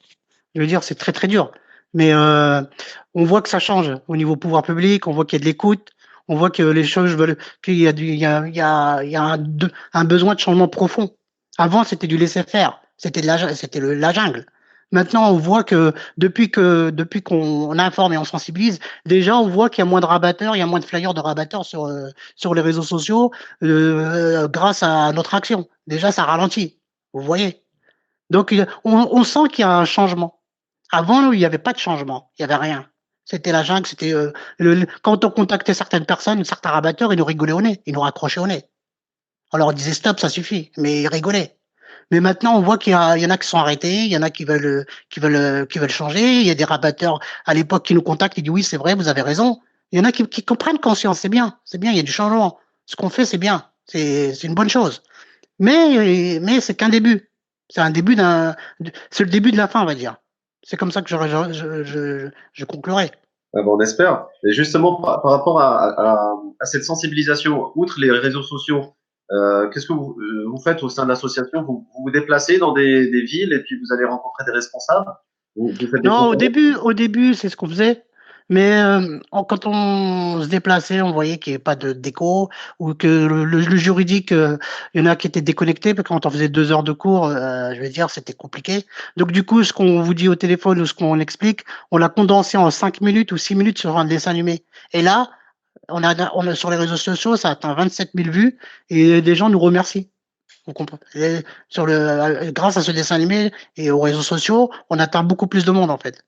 Speaker 2: Je veux dire, c'est très très dur. Mais on voit que ça change au niveau pouvoir public. On voit qu'il y a de l'écoute. On voit que les choses veulent, qu'il y a il y a un besoin de changement profond. Avant, c'était du laisser-faire. C'était la jungle. Maintenant, on voit que depuis qu'on informe et on sensibilise, déjà, on voit qu'il y a moins de rabatteurs, il y a moins de flyers de rabatteurs sur les réseaux sociaux grâce à notre action. Déjà, ça ralentit. Vous voyez. Donc, on sent qu'il y a un changement. Avant, il n'y avait pas de changement, il n'y avait rien. C'était la jungle, c'était quand on contactait certaines personnes, certains rabatteurs, ils nous rigolaient au nez, ils nous raccrochaient au nez. On leur disait stop, ça suffit, mais ils rigolaient. Mais maintenant, on voit il y en a qui sont arrêtés, il y en a qui veulent changer. Il y a des rabatteurs à l'époque qui nous contactent, ils disent oui, c'est vrai, vous avez raison. Il y en a qui comprennent conscience, c'est bien, il y a du changement. Ce qu'on fait, c'est bien, c'est une bonne chose. Mais c'est qu'un début. C'est un début c'est le début de la fin, on va dire. C'est comme ça que je conclurai.
Speaker 1: Ah ben, on espère. Et justement, par rapport à cette sensibilisation, outre les réseaux sociaux, qu'est-ce que vous faites au sein de l'association? Vous vous déplacez dans des villes et puis vous allez rencontrer des responsables? Vous faites des
Speaker 2: Non,
Speaker 1: conférences?
Speaker 2: au début, c'est ce qu'on faisait. Mais quand on se déplaçait, on voyait qu'il n'y avait pas de déco ou que le juridique, il y en a qui étaient déconnectés. Parce que quand on faisait 2 heures de cours, je veux dire, c'était compliqué. Donc du coup, ce qu'on vous dit au téléphone ou ce qu'on explique, on l'a condensé en 5 minutes ou 6 minutes sur un dessin animé. Et là, on a sur les réseaux sociaux, ça atteint 27 000 vues et des gens nous remercient. Vous comprenez? Et grâce à ce dessin animé et aux réseaux sociaux, on atteint beaucoup plus de monde en fait.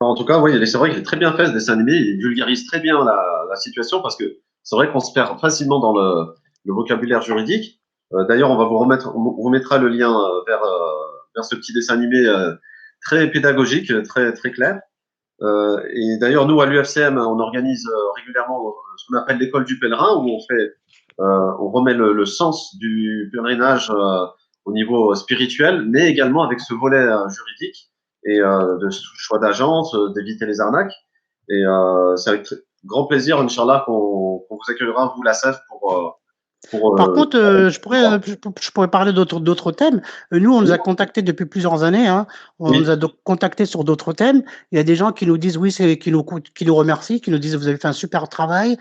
Speaker 1: En tout cas, oui, c'est vrai qu'il est très bien fait ce dessin animé. Il vulgarise très bien la situation parce que c'est vrai qu'on se perd facilement dans le vocabulaire juridique. D'ailleurs, on vous mettra le lien vers ce petit dessin animé très pédagogique, très très clair. Et d'ailleurs, nous, à l'UFCM, on organise régulièrement ce qu'on appelle l'école du pèlerin, où on remet le sens du pèlerinage au niveau spirituel, mais également avec ce volet juridique et de choix d'agence, d'éviter les arnaques. Et c'est avec grand plaisir, Inch'Allah, qu'on vous accueillera, vous, la CEF, pour
Speaker 2: Par contre, je pourrais parler d'autres thèmes. Nous, on nous a contactés depuis plusieurs années, hein. On nous
Speaker 1: oui,
Speaker 2: a contactés sur d'autres thèmes. Il y a des gens qui nous disent oui, qui nous remercient, qui nous disent vous avez fait un super travail,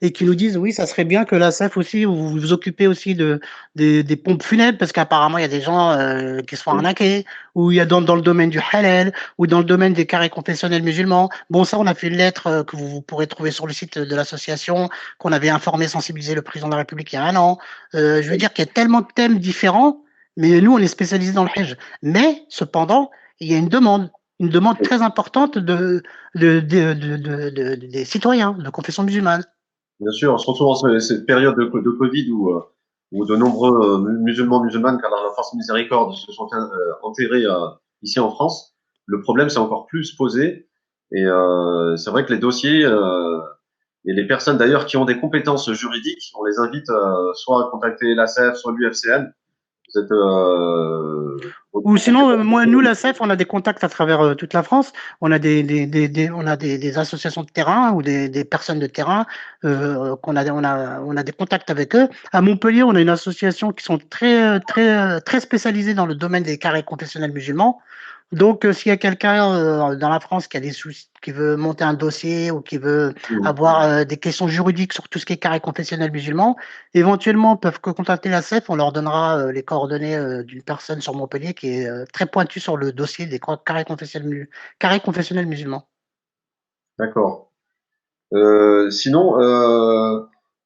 Speaker 2: et qui nous disent oui, ça serait bien que la SEF aussi, vous vous occupez aussi des pompes funèbres, parce qu'apparemment, il y a des gens qui se font arnaquer, ou il y a dans le domaine du halal, ou dans le domaine des carrés confessionnels musulmans. Bon, ça, on a fait une lettre que vous pourrez trouver sur le site de l'association, qu'on avait informé, sensibilisé le président de la République il y a un an. Je veux dire qu'il y a tellement de thèmes différents, mais nous, on est spécialisés dans le Hajj. Mais, cependant, il y a une demande très importante des citoyens de confession musulmane.
Speaker 1: bien sûr, surtout en cette période de Covid où où de nombreux musulmans, car la force miséricorde, se sont enterrés ici en France. Le problème s'est encore plus posé. Et c'est vrai que les dossiers et les personnes d'ailleurs qui ont des compétences juridiques, on les invite soit à contacter l'ACF, soit l'UFCN. Vous êtes
Speaker 2: Ou sinon,
Speaker 1: compétents.
Speaker 2: moi, nous, la CEF, on a des contacts à travers toute la France. On a on a des associations de terrain ou des personnes de terrain on a des contacts avec eux. À Montpellier, on a une association qui sont très spécialisées dans le domaine des carrés confessionnels musulmans. Donc, s'il y a quelqu'un dans la France qui a des soucis, qui veut monter un dossier ou qui veut avoir des questions juridiques sur tout ce qui est carré confessionnel musulman, éventuellement peuvent contacter la CEF. On leur donnera les coordonnées d'une personne sur Montpellier qui est très pointue sur le dossier des carrés confessionnels musulmans.
Speaker 1: D'accord. Sinon,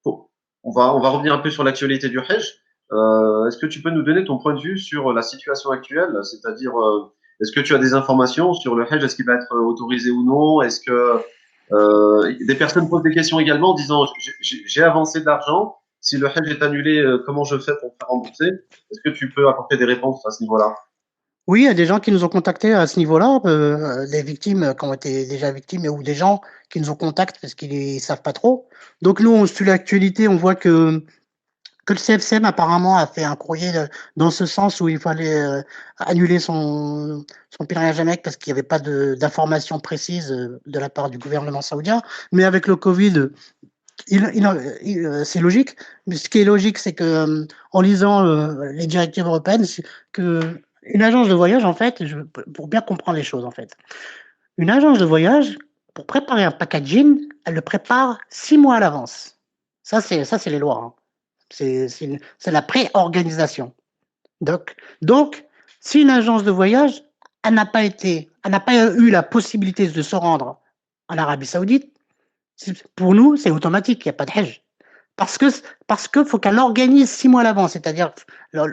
Speaker 1: on va revenir un peu sur l'actualité du Hajj. Est-ce que tu peux nous donner ton point de vue sur la situation actuelle? C'est-à-dire, est-ce que tu as des informations sur le Hajj? Est-ce qu'il va être autorisé ou non? Est-ce que des personnes posent des questions également en disant j'ai avancé de l'argent. Si le Hajj est annulé, comment je fais pour me faire rembourser? Est-ce que tu peux apporter des réponses à ce niveau-là?
Speaker 2: Oui, il y a des gens qui nous ont contactés à ce niveau-là, des victimes qui ont été déjà victimes ou des gens qui nous ont contactés parce qu'ils ne savent pas trop. Donc nous, on suit l'actualité, on voit que le CFCM apparemment a fait un courrier dans ce sens où il fallait annuler son pèlerinage à Mecque parce qu'il n'y avait pas d'informations précises de la part du gouvernement saoudien. Mais avec le Covid, c'est logique. Mais ce qui est logique, c'est que en lisant les directives européennes, que une agence de voyage, en fait, pour bien comprendre les choses, en fait, une agence de voyage, pour préparer un packaging, elle le prépare 6 mois à l'avance. Ça, c'est les lois. Hein. C'est la pré-organisation. Donc, si une agence de voyage, elle n'a pas eu la possibilité de se rendre en Arabie Saoudite, pour nous, c'est automatique, il n'y a pas de hajj. Parce que faut qu'elle organise 6 mois à l'avance, c'est-à-dire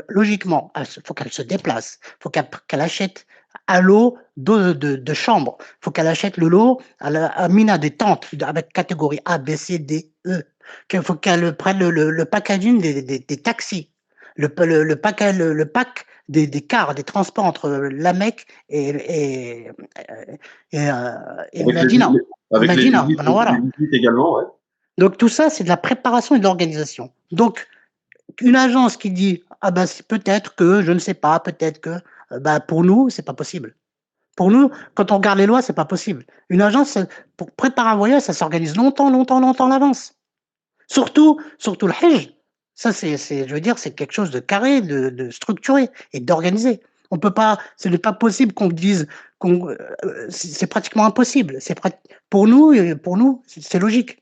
Speaker 2: logiquement, il faut qu'elle se déplace, il faut qu'elle achète un lot de chambres, il faut qu'elle achète le lot à Mina des tentes avec catégorie A, B, C, D, E, qu'il faut qu'elle prenne le packaging des taxis, le pack des cars, des transports entre la Mecque et,
Speaker 1: Avec les,
Speaker 2: Medina.
Speaker 1: avec
Speaker 2: Medina,
Speaker 1: les
Speaker 2: voilà.
Speaker 1: visites également, ouais.
Speaker 2: Donc tout ça, c'est de la préparation et de l'organisation. Donc une agence qui dit ah ben peut-être que je ne sais pas, peut-être que bah pour nous c'est pas possible. Pour nous, quand on regarde les lois, c'est pas possible. Une agence pour préparer un voyage, ça s'organise longtemps à l'avance. Surtout le Hajj. Ça je veux dire, c'est quelque chose de carré, de structuré et d'organisé. On peut pas, ce n'est pas possible qu'on dise c'est pratiquement impossible. Pour nous, c'est logique.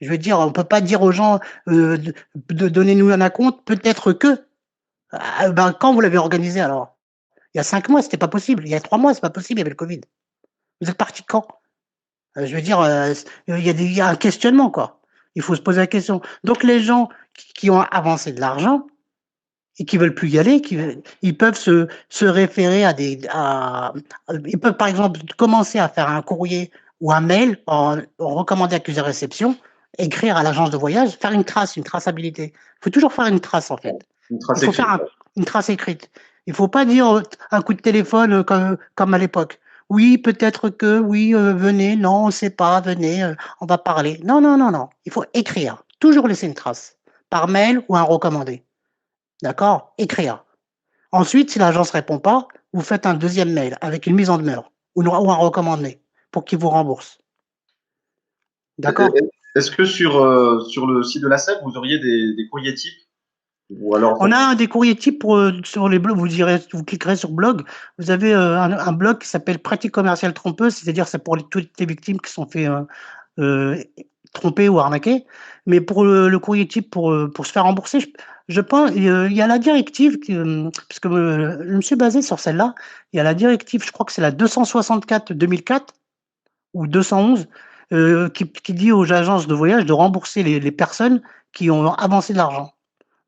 Speaker 2: Je veux dire, on peut pas dire aux gens de donnez-nous un acompte, peut-être que. Ah, ben, quand vous l'avez organisé alors? Il y a 5 mois, c'était pas possible. Il y a 3 mois, c'est pas possible, il y avait le Covid. Vous êtes parti quand? Je veux dire, il y a un questionnement, quoi. Il faut se poser la question. Donc les gens qui ont avancé de l'argent et qui veulent plus y aller, ils peuvent se référer ils peuvent par exemple commencer à faire un courrier ou un mail en recommandé accusé réception, écrire à l'agence de voyage, faire une traçabilité. Il faut toujours faire une trace en fait.
Speaker 1: Une trace
Speaker 2: Il faut
Speaker 1: écrite.
Speaker 2: faire une trace écrite. Il ne faut pas dire un coup de téléphone comme à l'époque. Oui, peut-être que, oui, venez, non, on ne sait pas, venez, on va parler. Non. Il faut écrire. Toujours laisser une trace. Par mail ou un recommandé. D'accord? Écrire. Ensuite, si l'agence ne répond pas, vous faites un deuxième mail avec une mise en demeure ou un recommandé pour qu'il vous rembourse. D'accord?
Speaker 1: Est-ce que sur le site de la SEC, vous auriez des courriers types? Ou alors,
Speaker 2: On a des courriers types sur les blogs. Vous cliquerez sur blog. Vous avez un blog qui s'appelle Pratique commerciale trompeuse, c'est-à-dire c'est pour toutes les victimes qui sont fait euh, tromper ou arnaquer. Mais pour le courrier type pour se faire rembourser, je pense il y a la directive, parce que je me suis basé sur celle-là. Il y a la directive, je crois que c'est la 264/2004 ou 211 qui dit aux agences de voyage de rembourser les personnes qui ont avancé de l'argent.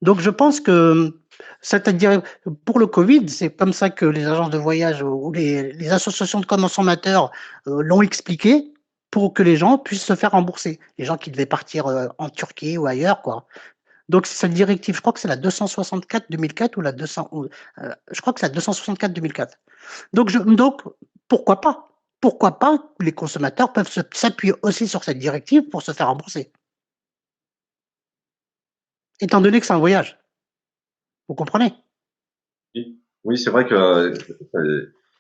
Speaker 2: Donc je pense que c'est-à-dire pour le Covid, c'est comme ça que les agences de voyage ou les associations de consommateurs l'ont expliqué pour que les gens puissent se faire rembourser. Les gens qui devaient partir en Turquie ou ailleurs, quoi. Donc cette directive, je crois que c'est la 264/2004 ou la 200, je crois que c'est la 264/2004. Donc pourquoi pas? Pourquoi pas les consommateurs peuvent s'appuyer aussi sur cette directive pour se faire rembourser? Étant donné que c'est un voyage. Vous comprenez?
Speaker 1: Oui, oui, c'est vrai que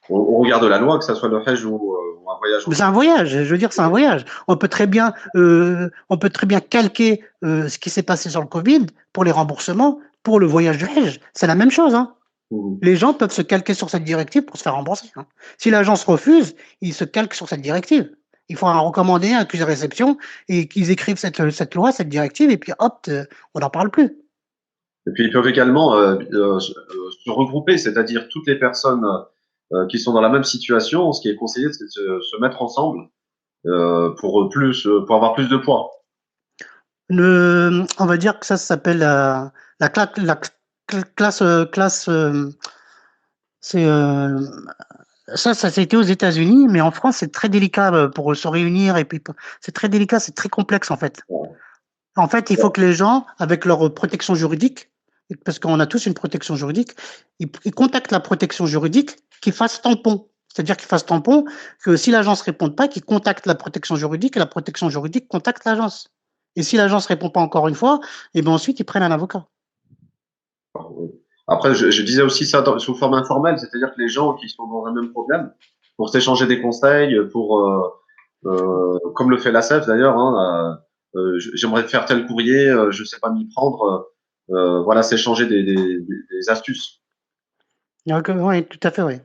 Speaker 1: on regarde la loi, que ça soit le Hajj ou un voyage en
Speaker 2: Mais c'est un voyage, je veux dire, c'est un voyage. On peut très bien calquer ce qui s'est passé sur le Covid pour les remboursements, pour le voyage du Hajj. C'est la même chose, hein.
Speaker 1: Mmh.
Speaker 2: Les gens peuvent se calquer sur cette directive pour se faire rembourser, hein. Si l'agence refuse, ils se calquent sur cette directive. Il faut un recommandé, un accusé de réception et qu'ils écrivent cette loi, cette directive et puis hop, on n'en parle plus.
Speaker 1: Et puis ils peuvent également se regrouper, c'est-à-dire toutes les personnes qui sont dans la même situation. Ce qui est conseillé, c'est de se mettre ensemble pour avoir plus de poids.
Speaker 2: On va dire que ça s'appelle la classe, c'est ça c'était aux États-Unis, mais en France, c'est très délicat pour se réunir et puis c'est très délicat, c'est très complexe en fait. En fait, il faut que les gens, avec leur protection juridique, parce qu'on a tous une protection juridique, ils contactent la protection juridique qui fasse tampon. C'est-à-dire qu'ils fassent tampon, que si l'agence répond pas, qu'ils contactent la protection juridique et la protection juridique contacte l'agence. Et si l'agence répond pas encore une fois, et ben ensuite ils prennent un avocat.
Speaker 1: Après, je disais aussi ça sous forme informelle, c'est-à-dire que les gens qui sont dans un même problème, pour s'échanger des conseils, comme le fait l'ASEF d'ailleurs, hein, j'aimerais faire tel courrier, je sais pas m'y prendre, voilà, s'échanger des astuces.
Speaker 2: Donc, oui, tout à fait, oui.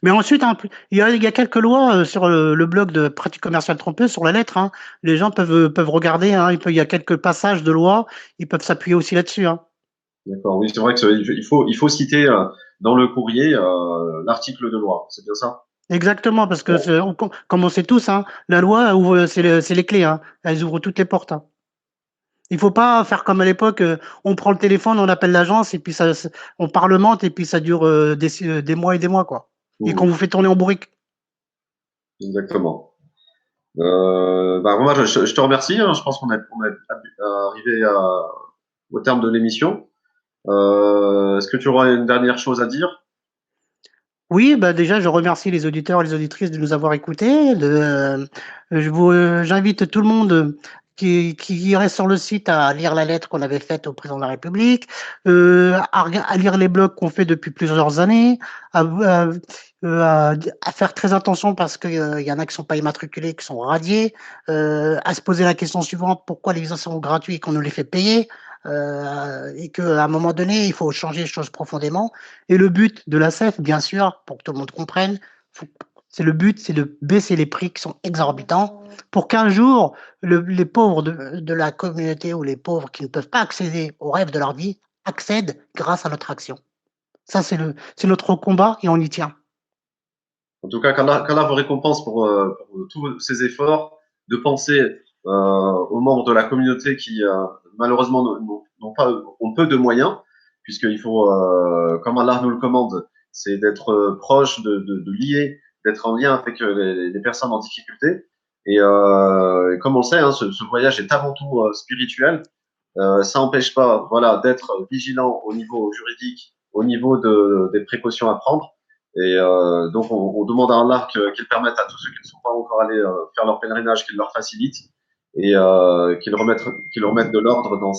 Speaker 2: Mais ensuite, hein, il y a quelques lois sur le blog de Pratique commerciale trompeuse sur la lettre, hein. Les gens peuvent regarder, hein, il y a quelques passages de loi, ils peuvent s'appuyer aussi là-dessus, hein.
Speaker 1: D'accord, oui, c'est vrai il faut citer dans le courrier l'article de loi, c'est bien ça?
Speaker 2: Exactement, parce que comme on sait tous, hein, la loi ouvre, c'est les clés, hein. Elles ouvrent toutes les portes, hein. Il faut pas faire comme à l'époque, on prend le téléphone, on appelle l'agence et puis on parlemente et puis ça dure des mois et des mois, quoi. Et qu'on
Speaker 1: Mmh,
Speaker 2: vous fait tourner en bourrique.
Speaker 1: exactement. Bah, Romain, je te remercie, hein, je pense qu'on est arrivé au terme de l'émission. Est-ce que tu auras une dernière chose à dire?
Speaker 2: Oui, bah, déjà, je remercie les auditeurs et les auditrices de nous avoir écoutés. J'invite tout le monde qui reste sur le site à lire la lettre qu'on avait faite au président de la République, à lire les blogs qu'on fait depuis plusieurs années, à faire très attention parce qu'il y en a qui sont pas immatriculés, qui sont radiés, à se poser la question suivante, pourquoi les visas sont gratuits et qu'on nous les fait payer, et qu'à un moment donné, il faut changer les choses profondément. Et le but de l'ASEF, bien sûr, pour que tout le monde comprenne, c'est de baisser les prix qui sont exorbitants pour qu'un jour, les pauvres de la communauté ou les pauvres qui ne peuvent pas accéder aux rêves de leur vie accèdent grâce à notre action. Ça, c'est notre combat et on y tient.
Speaker 1: En tout cas, qu'Allah vous récompense pour tous ces efforts de penser aux membres de la communauté qui malheureusement n'ont pas ont peu de moyens, puisqu'il faut, comme Allah nous le commande, c'est d'être proche, de lier, d'être en lien avec les personnes en difficulté. Et comme on le sait, hein, ce voyage est avant tout spirituel. Ça n'empêche pas, voilà, d'être vigilant au niveau juridique, au niveau des précautions à prendre. Et donc, on demande à Allah qu'il permette à tous ceux qui ne sont pas encore allés faire leur pèlerinage, qu'il leur facilite et qu'il remette de l'ordre dans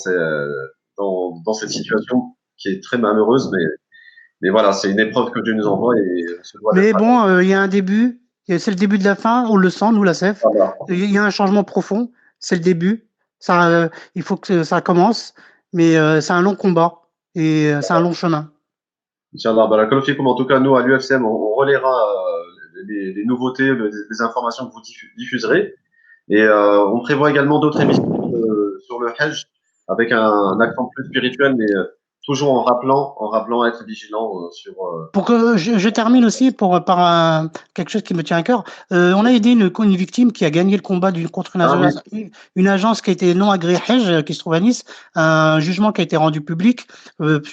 Speaker 1: cette situation qui est très malheureuse. Mais voilà, c'est une épreuve que Dieu nous envoie et on se doit
Speaker 2: Mais
Speaker 1: d'être
Speaker 2: bon, il y a un début, c'est le début de la fin, on le sent, nous, la CEF.
Speaker 1: là.
Speaker 2: Il y a un changement profond, c'est le début. Ça, il faut que ça commence, mais c'est un long combat et c'est un long chemin.
Speaker 1: Inch'Allah, barakallahu fikum. En tout cas, nous, à l'UFCM, on relaiera les nouveautés, les informations que vous diffuserez. Et on prévoit également d'autres émissions sur le Hajj avec un accent plus spirituel, mais toujours en rappelant à être vigilant sur.
Speaker 2: Pour que je termine aussi quelque chose qui me tient à cœur. On a aidé une victime qui a gagné le combat contre
Speaker 1: Ah oui,
Speaker 2: une agence qui était non agréée Hajj, qui se trouve à Nice. Un jugement qui a été rendu public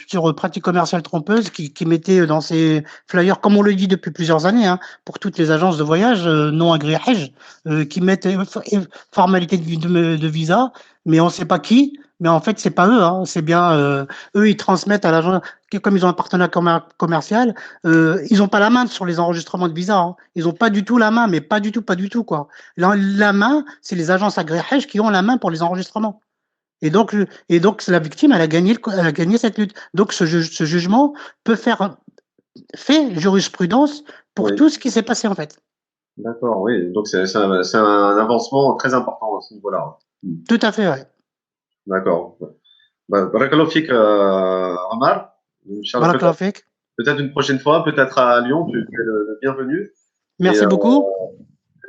Speaker 2: sur pratique commerciale trompeuse qui mettait dans ses flyers, comme on le dit depuis plusieurs années, hein, pour toutes les agences de voyage non agréées Hajj, qui mettent formalité de visa, mais on ne sait pas qui. mais en fait, c'est pas eux, hein, c'est bien eux, ils transmettent à l'agent, comme ils ont un partenaire commercial, ils n'ont pas la main sur les enregistrements de visa. Hein. Ils n'ont pas du tout la main, mais pas du tout, pas du tout, quoi. La main, c'est les agences agréées qui ont la main pour les enregistrements. Et donc la victime, elle a gagné cette lutte. Donc ce jugement peut fait jurisprudence pour
Speaker 1: Oui,
Speaker 2: tout ce qui s'est passé en fait.
Speaker 1: d'accord, oui. Donc c'est un avancement très important à ce niveau-là.
Speaker 2: Tout à fait, ouais.
Speaker 1: D'accord. Barakallahu fik, Omar. Inch'Allah,
Speaker 2: Barakallahu fik.
Speaker 1: peut-être une prochaine fois, peut-être à Lyon, tu es le bienvenu. Et
Speaker 2: Merci beaucoup.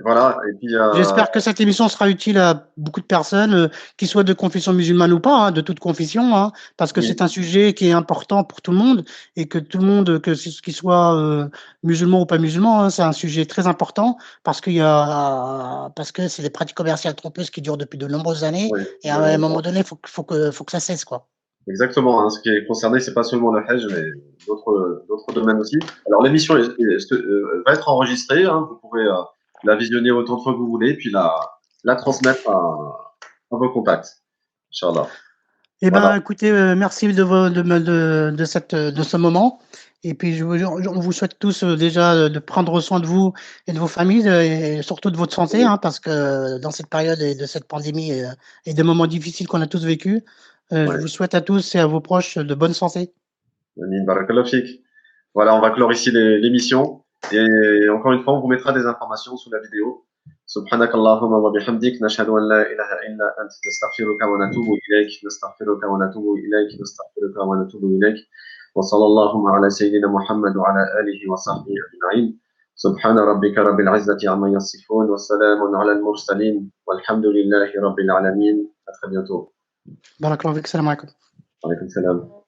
Speaker 1: voilà. Et puis,
Speaker 2: J'espère que cette émission sera utile à beaucoup de personnes, qu'ils soient de confession musulmane ou pas, hein, de toute confession, hein, parce que
Speaker 1: oui,
Speaker 2: c'est un sujet qui est important pour tout le monde et que tout le monde, qu'il soit musulman ou pas musulman, hein, c'est un sujet très important parce que c'est des pratiques commerciales trompeuses qui durent depuis de nombreuses années
Speaker 1: oui,
Speaker 2: et à un moment donné, faut que ça cesse, quoi.
Speaker 1: exactement. Hein. Ce qui est concerné, c'est pas seulement le Hajj, mais d'autres domaines aussi. Alors, l'émission va être enregistrée. Hein. Vous pouvez la visionner autant de fois que vous voulez, puis la transmettre à vos contacts. Inch'Allah.
Speaker 2: Eh
Speaker 1: Voilà.
Speaker 2: ben, écoutez, merci de ce moment. Et puis, on vous souhaite tous déjà de prendre soin de vous et de vos familles et surtout de votre santé, hein, parce que dans cette période et de cette pandémie et des moments difficiles qu'on a tous vécus, je
Speaker 1: Ouais.
Speaker 2: vous souhaite à tous et à vos proches de bonne santé.
Speaker 1: Amin, barakallahu fik. Voilà, on va clore ici l'émission. Et encore une fois, on vous mettra des informations sous la vidéo. سبحانك اللهم وبحمدك نشهد أن لا إله إلا أنت نستغفرك ونتوب إليك نستغفرك ونتوب إليك نستغفرك ونتوب إليك وصلى اللهم على سيدنا محمد وعلى آله وصحبه أجمعين سبحان ربك رب العزة عما يصفون وسلام على المرسلين والحمد لله رب العالمين. À très bientôt.
Speaker 2: Barakallahu fik, salam alaikum.
Speaker 1: عليكم السلام.